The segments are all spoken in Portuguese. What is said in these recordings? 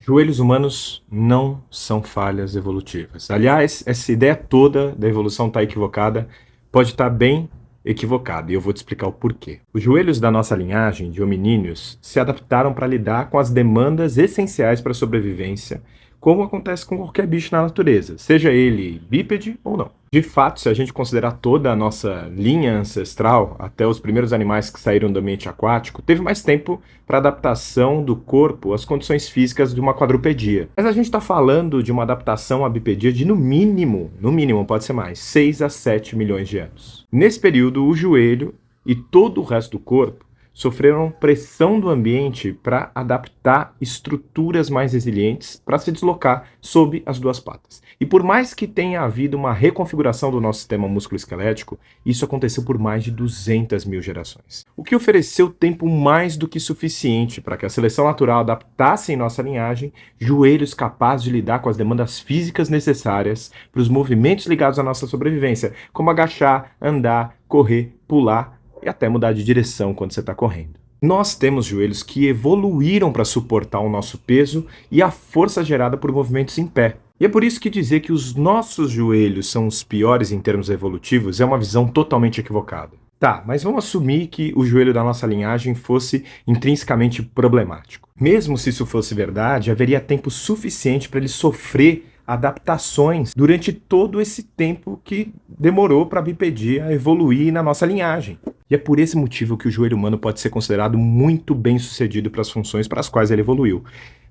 Joelhos humanos não são falhas evolutivas. Aliás, essa ideia toda da evolução está equivocada, pode estar bem equivocada, e eu vou te explicar o porquê. Os joelhos da nossa linhagem de hominíneos se adaptaram para lidar com as demandas essenciais para a sobrevivência, como acontece com qualquer bicho na natureza, seja ele bípede ou não. De fato, se a gente considerar toda a nossa linha ancestral, até os primeiros animais que saíram do ambiente aquático, teve mais tempo para adaptação do corpo às condições físicas de uma quadrupedia. Mas a gente está falando de uma adaptação à bipedia de no mínimo pode ser mais, 6 a 7 milhões de anos. Nesse período, o joelho e todo o resto do corpo sofreram pressão do ambiente para adaptar estruturas mais resilientes para se deslocar sob as duas patas. E por mais que tenha havido uma reconfiguração do nosso sistema musculoesquelético, isso aconteceu por mais de 200 mil gerações. O que ofereceu tempo mais do que suficiente para que a seleção natural adaptasse em nossa linhagem joelhos capazes de lidar com as demandas físicas necessárias para os movimentos ligados à nossa sobrevivência, como agachar, andar, correr, pular, e até mudar de direção quando você está correndo. Nós temos joelhos que evoluíram para suportar o nosso peso e a força gerada por movimentos em pé. E é por isso que dizer que os nossos joelhos são os piores em termos evolutivos é uma visão totalmente equivocada. Tá, mas vamos assumir que o joelho da nossa linhagem fosse intrinsecamente problemático. Mesmo se isso fosse verdade, haveria tempo suficiente para ele sofrer adaptações durante todo esse tempo que demorou para a bipedia evoluir na nossa linhagem. E é por esse motivo que o joelho humano pode ser considerado muito bem sucedido para as funções para as quais ele evoluiu.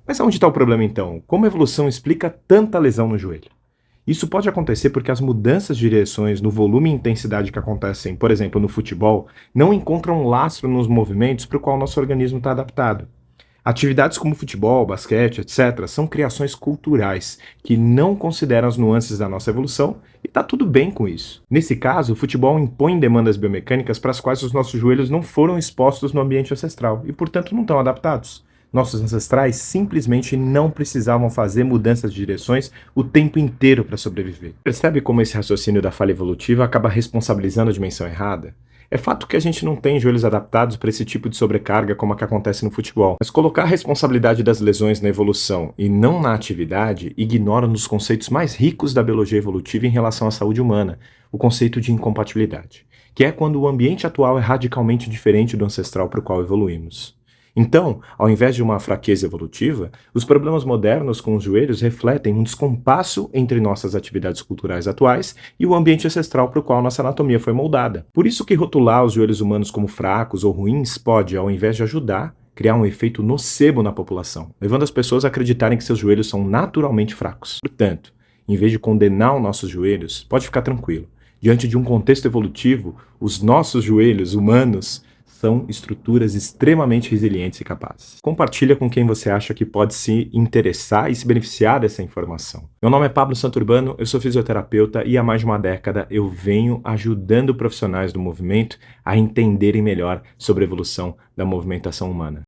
Mas onde está o problema então? Como a evolução explica tanta lesão no joelho? Isso pode acontecer porque as mudanças de direções no volume e intensidade que acontecem, por exemplo, no futebol, não encontram lastro nos movimentos para o qual nosso organismo está adaptado. Atividades como futebol, basquete, etc. são criações culturais que não consideram as nuances da nossa evolução e está tudo bem com isso. Nesse caso, o futebol impõe demandas biomecânicas para as quais os nossos joelhos não foram expostos no ambiente ancestral e, portanto, não estão adaptados. Nossos ancestrais simplesmente não precisavam fazer mudanças de direções o tempo inteiro para sobreviver. Percebe como esse raciocínio da falha evolutiva acaba responsabilizando a dimensão errada? É fato que a gente não tem joelhos adaptados para esse tipo de sobrecarga como a que acontece no futebol, mas colocar a responsabilidade das lesões na evolução e não na atividade ignora um dos conceitos mais ricos da biologia evolutiva em relação à saúde humana, o conceito de incompatibilidade, que é quando o ambiente atual é radicalmente diferente do ancestral para o qual evoluímos. Então, ao invés de uma fraqueza evolutiva, os problemas modernos com os joelhos refletem um descompasso entre nossas atividades culturais atuais e o ambiente ancestral para o qual nossa anatomia foi moldada. Por isso que rotular os joelhos humanos como fracos ou ruins pode, ao invés de ajudar, criar um efeito nocebo na população, levando as pessoas a acreditarem que seus joelhos são naturalmente fracos. Portanto, em vez de condenar os nossos joelhos, pode ficar tranquilo. Diante de um contexto evolutivo, os nossos joelhos humanos são estruturas extremamente resilientes e capazes. Compartilha com quem você acha que pode se interessar e se beneficiar dessa informação. Meu nome é Pablo Santurbano, eu sou fisioterapeuta e há mais de uma década eu venho ajudando profissionais do movimento a entenderem melhor sobre a evolução da movimentação humana.